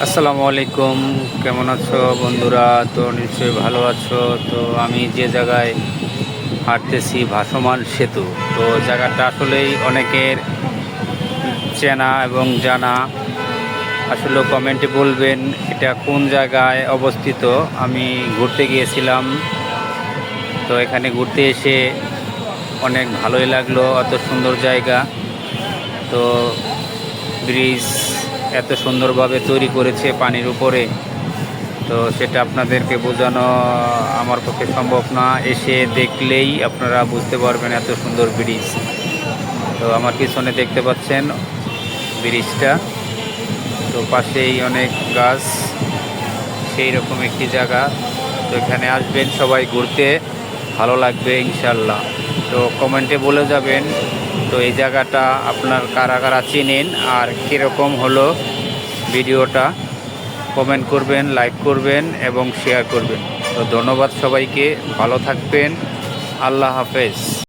আসসালামু আলাইকুম, কেমন আছো বন্ধুরা? তো নিশ্চয়ই ভালো আছো। তো আমি যে জায়গায় হাঁটতেছি ভাসমান সেতু, তো জায়গাটা আসলেই অনেকের চেনা এবং জানা। আসলে কমেন্টে বলবেন এটা কোন জায়গায় অবস্থিত। আমি ঘুরতে গিয়েছিলাম, তো এখানে ঘুরতে এসে অনেক ভালোই লাগলো। এত সুন্দর জায়গা, তো ব্রিজ এত সুন্দরভাবে তৈরি করেছে পানির উপরে, তো সেটা আপনাদেরকে বোঝানো আমার পক্ষে সম্ভব না। এসে দেখলেই আপনারা বুঝতে পারবেন এত সুন্দর ব্রিজ। তো আমার পিছনে দেখতে পাচ্ছেন ব্রিজটা, তো পাশেই অনেক গাছ, সেই রকম একটি জায়গা। তো এখানে আসবেন সবাই ঘুরতে, ভালো লাগবে ইনশাল্লাহ। তো কমেন্টে বলে যাবেন তো এই জায়গাটা আপনার কারা কারা চেনেন আর কীরকম হলো ভিডিওটা। কমেন্ট করবেন, লাইক করবেন এবং শেয়ার করবেন। তো ধন্যবাদ সবাইকে, ভালো থাকবেন, আল্লাহ হাফেজ।